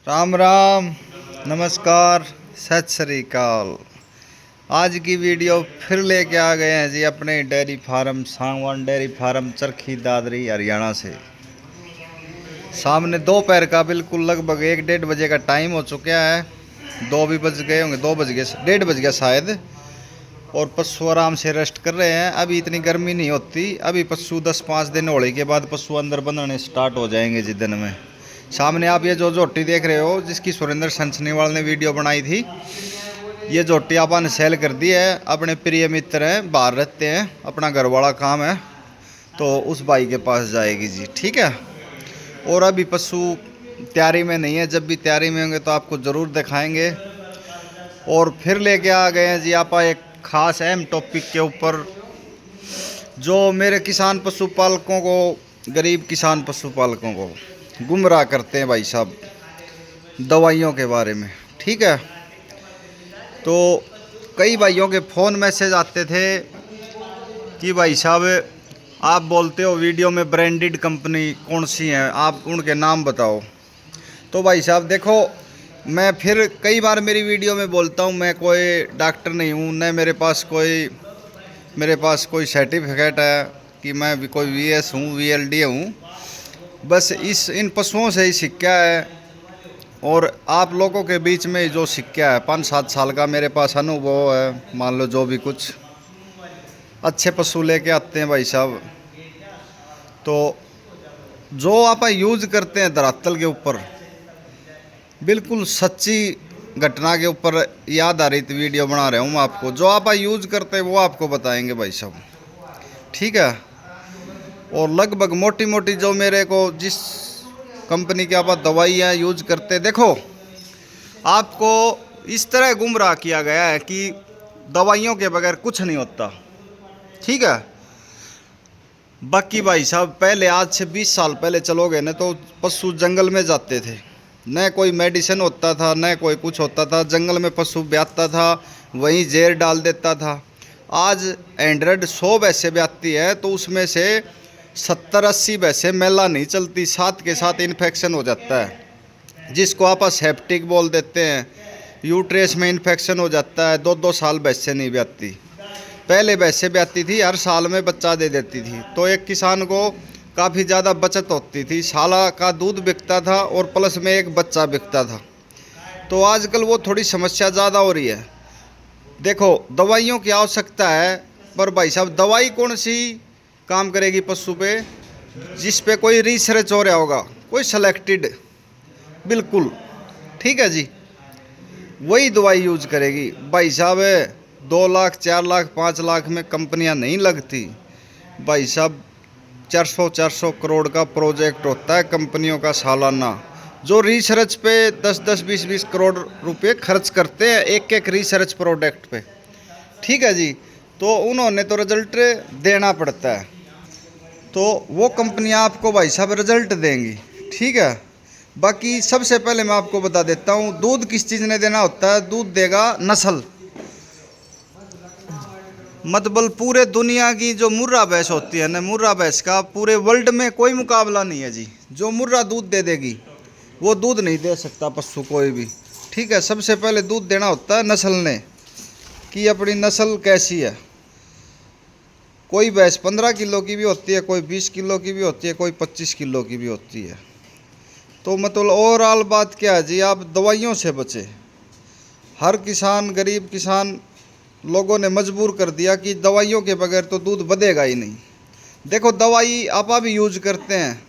राम राम, नमस्कार, सत श्री अकाल। आज की वीडियो फिर लेके आ गए हैं जी अपने dairy farm Sangwan dairy farm Charkhi Dadri Haryana से। सामने दोपहर का बिल्कुल लगभग 1-1:30 बजे का टाइम हो चुका है। 2 भी बज गए होंगे, 2 बज गए, 1:30 बज गया शायद। और पशु आराम से रेस्ट कर रहे हैं। अभी इतनी गर्मी नहीं होती। अभी पशु 10-5 दिन होली के बाद पशु अंदर बंधने स्टार्ट हो जाएंगे जी दिन में। सामने आप ये जो झोटी देख रहे हो, जिसकी सुरेंद्र संचनीवाल ने वीडियो बनाई थी, ये झोटी आपने सेल कर दी है। अपने प्रिय मित्र हैं, बाहर रहते हैं, अपना घर वाला काम है, तो उस भाई के पास जाएगी जी। ठीक है। और अभी पशु तैयारी में नहीं है। जब भी तैयारी में होंगे तो आपको ज़रूर दिखाएंगे। और फिर लेके आ गए हैं जी आप एक खास अहम टॉपिक के ऊपर, जो मेरे किसान पशुपालकों को, गरीब किसान पशुपालकों को गुमराह करते हैं भाई साहब, दवाइयों के बारे में। ठीक है। तो कई भाइयों के फ़ोन मैसेज आते थे कि भाई साहब आप बोलते हो वीडियो में ब्रांडेड कंपनी कौन सी हैं, आप उनके नाम बताओ। तो भाई साहब देखो, मैं फिर कई बार मेरी वीडियो में बोलता हूँ, मैं कोई डॉक्टर नहीं हूँ, न मेरे पास कोई सर्टिफिकेट है कि मैं भी कोई VS हूँ, VLD हूँ। बस इन पशुओं से ही सीखा है। और आप लोगों के बीच में जो सीखा है, 5-7 साल का मेरे पास अनुभव है। मान लो जो भी कुछ अच्छे पशु लेके आते हैं भाई साहब, तो जो आप यूज़ करते हैं धरातल के ऊपर, बिल्कुल सच्ची घटना के ऊपर याद आधारित वीडियो बना रहा हूँ मैं आपको। जो आप यूज़ करते हैं वो आपको बताएंगे भाई साहब। ठीक है। और लगभग मोटी मोटी जो मेरे को जिस कंपनी की आप दवाइयाँ यूज करते, देखो आपको इस तरह गुमराह किया गया है कि दवाइयों के बगैर कुछ नहीं होता। ठीक है। बाकी भाई साहब पहले, आज से 20 साल पहले चलोगे ना, तो पशु जंगल में जाते थे, न कोई मेडिसिन होता था, न कोई कुछ होता था। जंगल में पशु ब्याता था, वहीं जहर डाल देता था। आज 100 भैंसें ब्याती है तो उसमें से 70-80 भैंसें मेला नहीं चलती, साथ के साथ इन्फेक्शन हो जाता है, जिसको आप सेप्टिक बोल देते हैं। यूट्रेस में इन्फेक्शन हो जाता है। 2-2 साल भैंसें नहीं ब्याती। पहले भैंसें ब्याती थी, हर साल में बच्चा दे देती थी, तो एक किसान को काफ़ी ज़्यादा बचत होती थी। साला का दूध बिकता था और प्लस में एक बच्चा बिकता था। तो आजकल वो थोड़ी समस्या ज़्यादा हो रही है। देखो दवाइयों की आवश्यकता है, पर भाई साहब दवाई कौन सी काम करेगी पशु पे, जिस पे कोई रिसर्च हो रहा होगा, कोई सेलेक्टेड, बिल्कुल। ठीक है जी, वही दवाई यूज करेगी भाई साहब। 2 लाख 4 लाख 5 लाख में कंपनियां नहीं लगती भाई साहब। 400 करोड़ का प्रोजेक्ट होता है कंपनियों का सालाना, जो रिसर्च पे 10-10 20-20 करोड़ रुपए खर्च करते हैं एक रिसर्च प्रोडक्ट पे। ठीक है जी। तो उन्होंने तो रिजल्ट देना पड़ता है, तो वो कंपनियां आपको भाई साहब रिजल्ट देंगी। ठीक है। बाकी सबसे पहले मैं आपको बता देता हूँ, दूध किस चीज़ ने देना होता है। दूध देगा नस्ल, मतलब पूरे दुनिया की जो मुर्रा भैंस होती है ना, मुर्रा भैंस का पूरे वर्ल्ड में कोई मुकाबला नहीं है जी। जो मुर्रा दूध दे देगी वो दूध नहीं दे सकता पशु कोई भी। ठीक है। सबसे पहले दूध देना होता है नस्ल ने, कि अपनी नस्ल कैसी है। कोई भैंस 15 किलो की भी होती है, कोई 20 किलो की भी होती है, कोई 25 किलो की भी होती है। तो मतलब ओवरऑल बात क्या है जी, आप दवाइयों से बचे। हर किसान, गरीब किसान लोगों ने मजबूर कर दिया कि दवाइयों के बगैर तो दूध बढ़ेगा ही नहीं। देखो दवाई आप भी यूज करते हैं,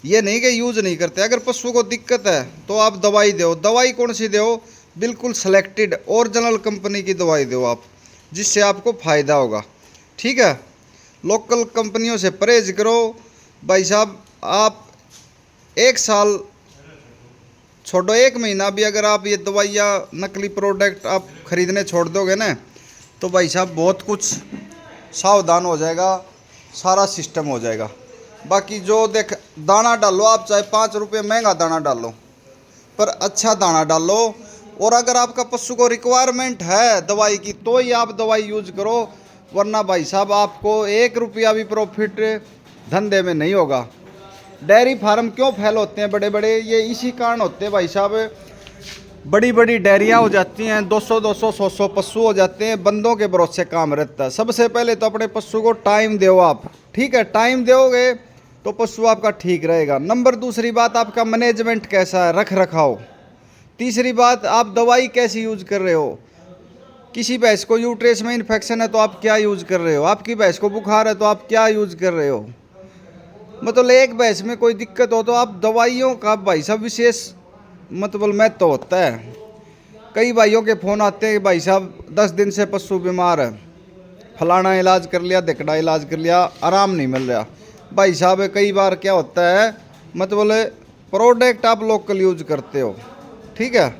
ये नहीं कि यूज नहीं करते। अगर पशु को दिक्कत है तो आप दवाई दो। दवाई कौन सी दो, बिल्कुल सेलेक्टेड ओरिजिनल कंपनी की दवाई दो आप, जिससे आपको फ़ायदा होगा। ठीक है। लोकल कंपनियों से परहेज करो भाई साहब। आप 1 साल छोड़ो, 1 महीना भी अगर आप ये दवाइयाँ नकली प्रोडक्ट आप ख़रीदने छोड़ दोगे ना, तो भाई साहब बहुत कुछ सावधान हो जाएगा, सारा सिस्टम हो जाएगा। बाकी जो देख, दाना डालो आप, चाहे 5 रुपये महंगा दाना डालो, पर अच्छा दाना डालो। और अगर आपका पशु को रिक्वायरमेंट है दवाई की, तो ही आप दवाई यूज करो, वरना भाई साहब आपको 1 रुपया भी प्रॉफिट धंधे में नहीं होगा। डेयरी फार्म क्यों फैल होते हैं बड़े बड़े, ये इसी कारण होते हैं भाई साहब। बड़ी बड़ी डेयरियाँ हो जाती हैं, 200 100 पशु हो जाते हैं, बंदों के भरोसे काम रहता है। सबसे पहले तो अपने पशु को टाइम दो आप, ठीक है, टाइम दोगे तो पशु आपका ठीक रहेगा। नंबर दूसरी बात, आपका मैनेजमेंट कैसा है, रख रखाव। तीसरी बात, आप दवाई कैसी यूज कर रहे हो। किसी भैंस को यूट्रेस में इन्फेक्शन है तो आप क्या यूज कर रहे हो, आपकी भैंस को बुखार है तो आप क्या यूज कर रहे हो। मतलब एक भैंस में कोई दिक्कत हो तो आप दवाइयों का भाई साहब विशेष मतलब महत्व तो होता है। कई भाइयों के फ़ोन आते हैं कि भाई साहब 10 दिन से पशु बीमार है, फलाना इलाज कर लिया, धिकड़ा इलाज कर लिया, आराम नहीं मिल रहा। भाई साहब कई बार क्या होता है, मतलब प्रोडक्ट आप लोकल यूज करते हो, ठीक है,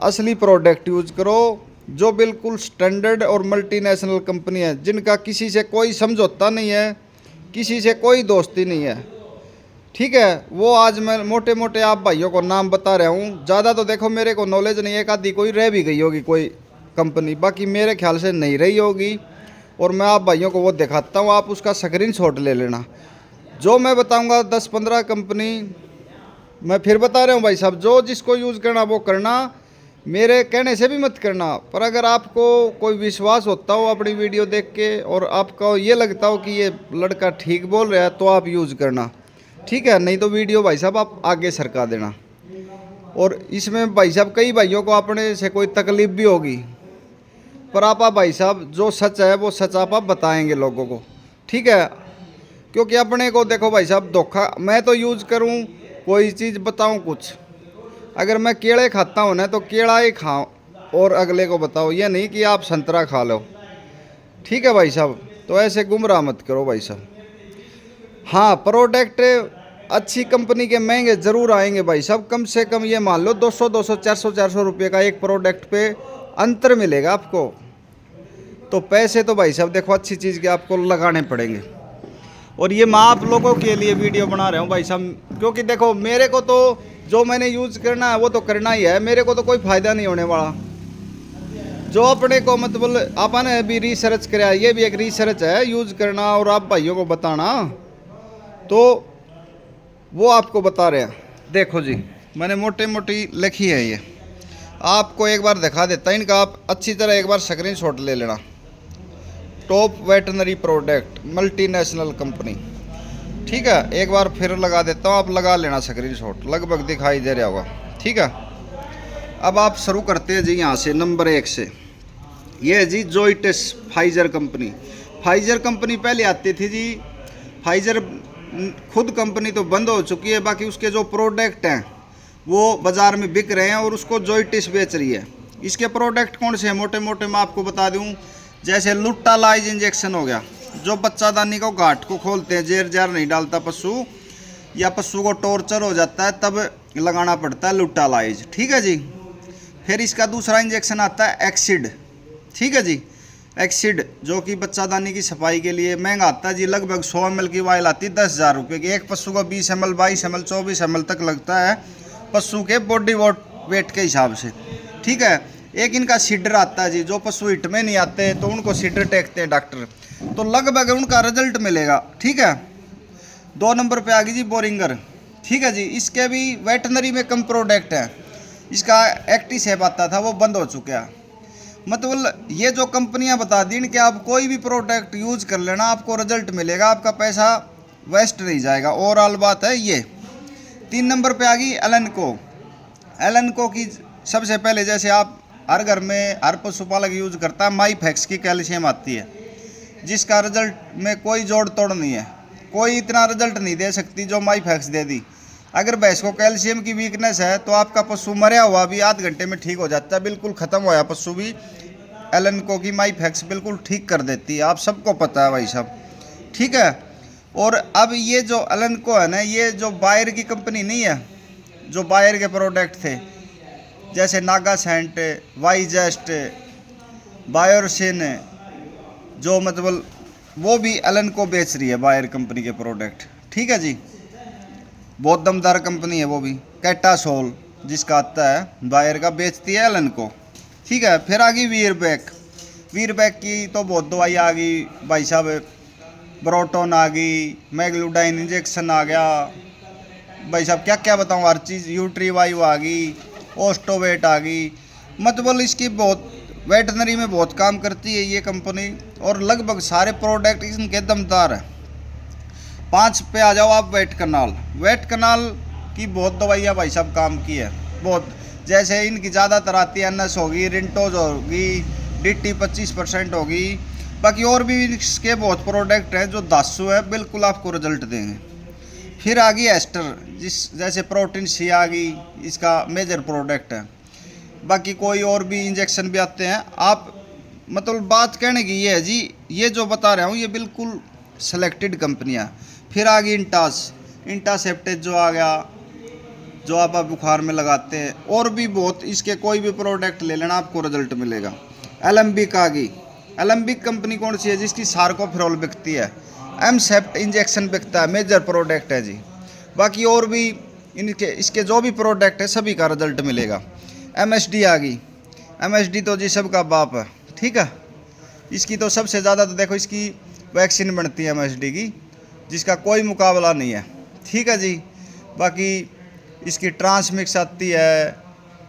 असली प्रोडक्ट यूज करो जो बिल्कुल स्टैंडर्ड और मल्टीनेशनल कंपनी है, जिनका किसी से कोई समझौता नहीं है, किसी से कोई दोस्ती नहीं है, ठीक है। वो आज मैं मोटे मोटे आप भाइयों को नाम बता रहा हूँ, ज़्यादा तो देखो मेरे को नॉलेज नहीं है, एक आधी कोई रह भी गई होगी कोई कंपनी, बाकी मेरे ख्याल से नहीं रही होगी। और मैं आप भाइयों को वो दिखाता हूँ, आप उसका स्क्रीनशॉट ले लेना। जो मैं बताऊँगा 10-15 कंपनी मैं फिर बता रहा हूँ भाई साहब, जो जिसको यूज़ करना वो करना, मेरे कहने से भी मत करना। पर अगर आपको कोई विश्वास होता हो अपनी वीडियो देख के और आपको ये लगता हो कि ये लड़का ठीक बोल रहा है तो आप यूज़ करना, ठीक है, नहीं तो वीडियो भाई साहब आप आगे सरका देना। और इसमें भाई साहब कई भाइयों को अपने से कोई तकलीफ भी होगी, पर आप भाई साहब जो सच है वो सच आप बताएंगे लोगों को, ठीक है। क्योंकि अपने को देखो भाई साहब धोखा, मैं तो यूज़ करूं कोई चीज़ बताऊं कुछ, अगर मैं केले खाता हूं ना तो केला ही खाओ और अगले को बताओ, ये नहीं कि आप संतरा खा लो, ठीक है भाई साहब। तो ऐसे गुमराह मत करो भाई साहब। हाँ, प्रोडक्ट अच्छी कंपनी के महंगे ज़रूर आएंगे भाई साहब, कम से कम ये मान लो 200 400 रुपये का एक प्रोडक्ट पे अंतर मिलेगा आपको। तो पैसे तो भाई साहब देखो अच्छी चीज़ के आपको लगाने पड़ेंगे। और ये मैं आप लोगों के लिए वीडियो बना रहा हूँ भाई साहब, क्योंकि देखो मेरे को तो जो मैंने यूज़ करना है वो तो करना ही है, मेरे को तो कोई फ़ायदा नहीं होने वाला। जो अपने को मतलब आपने भी रिसर्च कराया, ये भी एक रिसर्च है, यूज़ करना और आप भाइयों को बताना, तो वो आपको बता रहे हैं। देखो जी मैंने मोटी मोटी लिखी है, ये आपको एक बार दिखा देता है, इनका आप अच्छी तरह एक बार स्क्रीनशॉट ले लेना। Top veterinary product multinational company, ठीक है, एक बार फिर लगा देता हूँ, आप लगा लेना स्क्रीनशॉट, लगभग दिखाई दे रहा होगा, ठीक है। अब आप शुरू करते हैं जी यहाँ से नंबर 1 से। ये है जी जोइटस फाइजर कंपनी। फाइजर कंपनी पहले आती थी जी, फाइजर खुद कंपनी तो बंद हो चुकी है, बाकी उसके जो प्रोडक्ट हैं वो बाज़ार में बिक रहे हैं और उसको जोइटिस बेच रही है। इसके प्रोडक्ट कौन से हैं, मोटे मोटे मैं आपको बता दूं, जैसे लुट्टालाइज इंजेक्शन हो गया, जो बच्चादानी को गांठ को खोलते हैं, जेर जार नहीं डालता पशु, या पशु को टॉर्चर हो जाता है तब लगाना पड़ता है लुट्टालाइज, ठीक है जी। फिर इसका दूसरा इंजेक्शन आता है एक्सिड, ठीक है जी। एक्सिड जो कि बच्चादानी की सफाई के लिए महंगा आता है जी, लगभग 100 ml की वायल आती है 10,000 रुपये की। एक पशु को 20 ml 22 ml 24 ml तक लगता है पशु के बॉडी वेट के हिसाब से, ठीक है। एक इनका सीडर आता है जी, जो पशु हिट में नहीं आते तो उनको सीडर टेकते हैं डॉक्टर, तो लगभग उनका रिजल्ट मिलेगा, ठीक है। 2 नंबर पे आ गई जी बोरिंगर, ठीक है जी। इसके भी वेटनरी में कम प्रोडक्ट है, इसका एक्टिसेप आता था वो बंद हो चुका है। मतलब ये जो कंपनियां बता दी कि आप कोई भी प्रोडक्ट यूज कर लेना आपको रिजल्ट मिलेगा, आपका पैसा वेस्ट नहीं जाएगा, ओवरऑल बात है ये। 3 नंबर पे आ गई एलेनको। एलेनको की सबसे पहले जैसे आप हर घर में हर पशुपालक यूज करता है, माईफैक्स की कैल्शियम आती है, जिसका रिजल्ट में कोई जोड़ तोड़ नहीं है, कोई इतना रिजल्ट नहीं दे सकती जो माईफैक्स दे दी। अगर भैंस को कैल्शियम की वीकनेस है तो आपका पशु मरा हुआ भी आध घंटे में ठीक हो जाता है, बिल्कुल ख़त्म होया पशु भी एलेनको की माईफैक्स बिल्कुल ठीक कर देती है, आप सबको पता है भाई साहब, ठीक है। और अब ये जो एलेनको है ना, ये जो बायर की कंपनी नहीं है, जो बायर के प्रोडक्ट थे जैसे नागा सेंट, वाईजेस्ट, बायोरसिन, जो मतलब वो भी एलेनको बेच रही है बायर कंपनी के प्रोडक्ट, ठीक है जी। बहुत दमदार कंपनी है वो भी। कैटासोल जिसका आता है बायर का बेचती है एलेनको, ठीक है। फिर आ गई वीरबैक। वीरबैक की तो बहुत दवाई आ गई भाई साहब, ब्रोटोन आ गई, मैग्लूडाइन इंजेक्शन आ गया, भाई साहब क्या क्या बताऊँ, हर चीज़, यूट्रीवायु आ गई, ओस्टोवेट आ गई। मतलब इसकी बहुत वेटनरी में बहुत काम करती है ये कंपनी, और लगभग सारे प्रोडक्ट इनके दमदार हैं। 5 पे आ जाओ आप, वेट कनाल की बहुत दवाइयाँ भाई साहब काम की है बहुत। जैसे इनकी ज़्यादातर आती है NS होगी, रिंटोज होगी, DT 25% होगी। बाकी और भी इसके बहुत प्रोडक्ट हैं जो 10 है, बिल्कुल आपको रिजल्ट देंगे। फिर आ गई एस्टर, जैसे प्रोटीन सी आ गई, इसका मेजर प्रोडक्ट है। बाकी कोई और भी इंजेक्शन भी आते हैं। आप मतलब बात कहने की ये है जी, ये जो बता रहा हूँ ये बिल्कुल सेलेक्टेड कंपनियाँ। फिर आ गई इंटासेप्टेज जो आ गया, जो आप बुखार में लगाते हैं। और भी बहुत, इसके कोई भी प्रोडक्ट ले लेना आपको रिजल्ट मिलेगा। एलम्बिक आ गई। एलम्बिक कंपनी कौन सी है? जिसकी सार्कोफेरॉल बिकती है। एमसेप्ट इंजेक्शन बिकता है, मेजर प्रोडक्ट है जी। बाकी और भी इसके जो भी प्रोडक्ट है सभी का रिजल्ट मिलेगा। MSD आ गई। MSD तो जी सबका बाप है, ठीक है। इसकी तो सबसे ज़्यादा तो देखो इसकी वैक्सीन बनती है MSD की, जिसका कोई मुकाबला नहीं है, ठीक है जी। बाकी इसकी ट्रांसमिक्स आती है,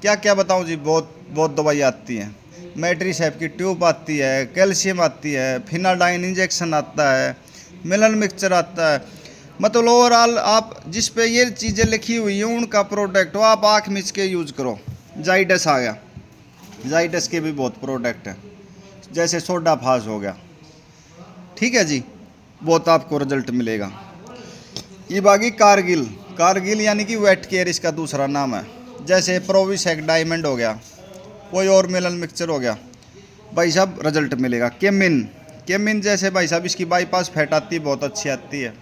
क्या क्या बताऊं जी, बहुत बहुत दवाई आती हैं। मैट्रीसेप की ट्यूब आती है, कैल्शियम आती है, फिनाडाइन इंजेक्शन आता है, मिलन मिक्सचर आता है। मतलब ओवरऑल आप जिस पे ये चीज़ें लिखी हुई हैं उनका प्रोडक्ट हो आप आँख मिच के यूज़ करो। जाइडस आ गया, जाइडस के भी बहुत प्रोडक्ट हैं, जैसे सोडा फास हो गया, ठीक है जी, बहुत आपको रिजल्ट मिलेगा। ये बाकी कारगिल यानी कि वेट केयर इसका दूसरा नाम है। जैसे प्रोविसेक डायमंड हो गया, कोई और मिलन मिक्सचर हो गया, भाई साहब रिजल्ट मिलेगा। केमिन जैसे भाई साहब इसकी बाईपास फैट आती है, बहुत अच्छी आती है।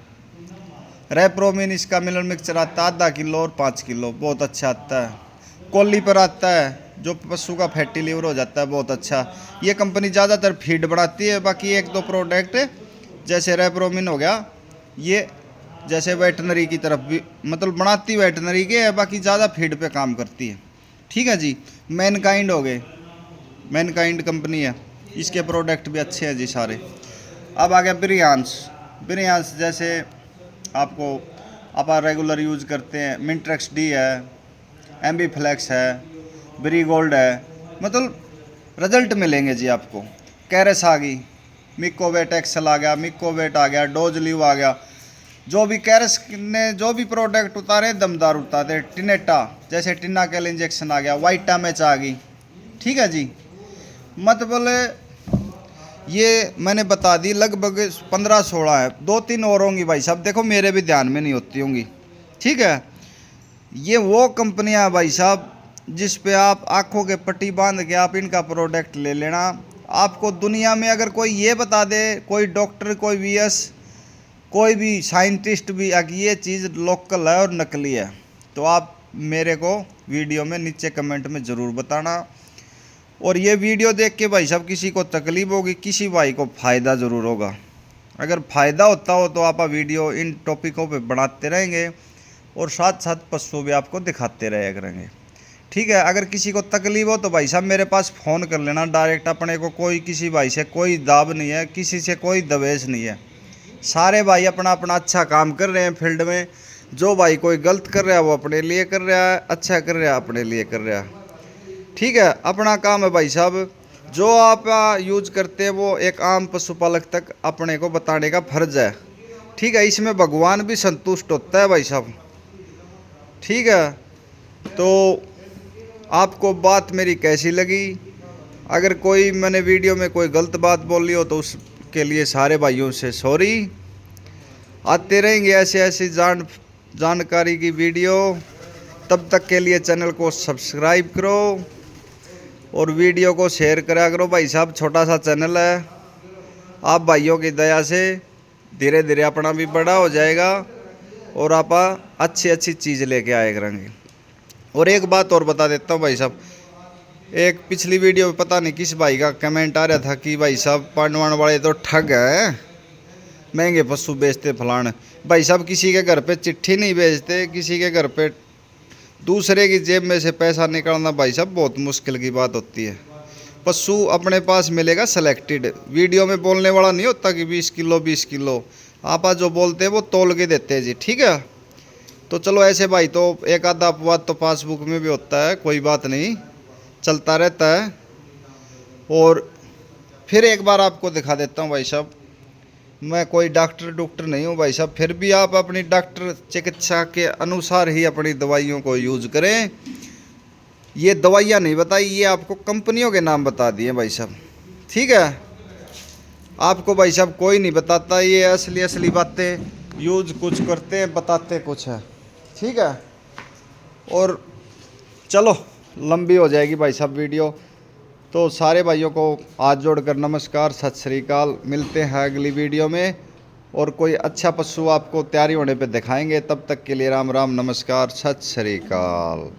रेप्रोमिन इसका मिलन मिक्सचर आता है, 0.5 किलो और 5 किलो, बहुत अच्छा आता है। कोली पर आता है, जो पशु का फैटी लीवर हो जाता है, बहुत अच्छा। ये कंपनी ज़्यादातर फीड बनाती है। बाकी 1-2 प्रोडक्ट जैसे रेप्रोमिन हो गया, ये जैसे वेटनरी की तरफ भी मतलब बनाती वेटनरी के है, बाकी ज़्यादा फीड पे काम करती है, ठीक है जी। मैनकाइंड हो गए, मैनकाइंड कंपनी है, इसके प्रोडक्ट भी अच्छे हैं जी सारे। अब आ गया ब्रियांस जैसे आपको आप रेगुलर यूज़ करते हैं। मिंट्रेक्स डी है, एम्बीफ्लेक्स है, ब्रीगोल्ड है, मतलब रिजल्ट मिलेंगे जी आपको। कैरेस आ गई, मिकोवेट एक्सल आ गया, मिकोवेट आ गया, डोजलिव आ गया। जो भी कैरेस ने जो भी प्रोडक्ट उतारे दमदार उतारे। टिनेटा जैसे टिनाकेल इंजेक्शन आ गया, वाइटामेच आ गई, ठीक है जी। मतलब ये मैंने बता दी, लगभग 15-16 है, 2-3 और होंगी भाई साहब, देखो मेरे भी ध्यान में नहीं होती होंगी, ठीक है। ये वो कंपनियां भाई साहब जिस पे आप आंखों के पट्टी बांध के आप इनका प्रोडक्ट ले लेना। आपको दुनिया में अगर कोई ये बता दे, कोई डॉक्टर, कोई VS, कोई भी साइंटिस्ट भी, अगर ये चीज़ लोकल है और नकली है, तो आप मेरे को वीडियो में नीचे कमेंट में ज़रूर बताना। और ये वीडियो देख के भाई साहब किसी को तकलीफ होगी, किसी भाई को फ़ायदा ज़रूर होगा। अगर फ़ायदा होता हो तो आप वीडियो इन टॉपिकों पे बनाते रहेंगे और साथ साथ पशु भी आपको दिखाते रहे करेंगे, ठीक है। अगर किसी को तकलीफ हो तो भाई साहब मेरे पास फ़ोन कर लेना डायरेक्ट। अपने को कोई किसी भाई से कोई दाब नहीं है, किसी से कोई दवेश नहीं है। सारे भाई अपना अपना अच्छा काम कर रहे हैं फील्ड में। जो भाई कोई गलत कर रहा है वो अपने लिए कर रहा है, अच्छा कर रहा है अपने लिए कर रहा है, ठीक है। अपना काम है भाई साहब, जो आप यूज करते हैं वो एक आम पशुपालक तक अपने को बताने का फर्ज है, ठीक है। इसमें भगवान भी संतुष्ट होता है भाई साहब, ठीक है। तो आपको बात मेरी कैसी लगी? अगर कोई मैंने वीडियो में कोई गलत बात बोली हो तो उसके लिए सारे भाइयों से सॉरी। आते रहेंगे ऐसे ऐसी जानकारी की वीडियो। तब तक के लिए चैनल को सब्सक्राइब करो और वीडियो को शेयर करा करो भाई साहब। छोटा सा चैनल है, आप भाइयों की दया से धीरे धीरे अपना भी बड़ा हो जाएगा और आप अच्छी अच्छी चीज़ लेके आए करेंगे। और एक बात और बता देता हूँ भाई साहब, एक पिछली वीडियो में पता नहीं किस भाई का कमेंट आ रहा था कि भाई साहब पांडवान वाले तो ठग हैं, महंगे पशु बेचते फलान। भाई साहब किसी के घर पे चिट्ठी नहीं भेजते, किसी के घर पे दूसरे की जेब में से पैसा निकालना भाई साहब बहुत मुश्किल की बात होती है। पशु अपने पास मिलेगा सेलेक्टेड, वीडियो में बोलने वाला नहीं होता कि 20 किलो 20 किलो। आपा जो बोलते हैं वो तोल के देते हैं जी, ठीक है। तो चलो ऐसे भाई, तो एक आधा अपवाद तो पासबुक में भी होता है, कोई बात नहीं, चलता रहता है। और फिर एक बार आपको दिखा देता हूँ भाई साहब, मैं कोई डॉक्टर नहीं हूँ भाई साहब, फिर भी आप अपनी डॉक्टर चिकित्सा के अनुसार ही अपनी दवाइयों को यूज़ करें। ये दवाइयाँ नहीं बताई, ये आपको कंपनियों के नाम बता दिए भाई साहब, ठीक है। आपको भाई साहब कोई नहीं बताता, ये असली असली बातें यूज कुछ करते हैं, बताते कुछ है, ठीक है। और चलो लंबी हो जाएगी भाई साहब वीडियो, तो सारे भाइयों को हाथ जोड़कर नमस्कार, सत श्री अकाल। मिलते हैं अगली वीडियो में, और कोई अच्छा पशु आपको तैयारी होने पे दिखाएंगे। तब तक के लिए राम राम, नमस्कार, सत श्री अकाल।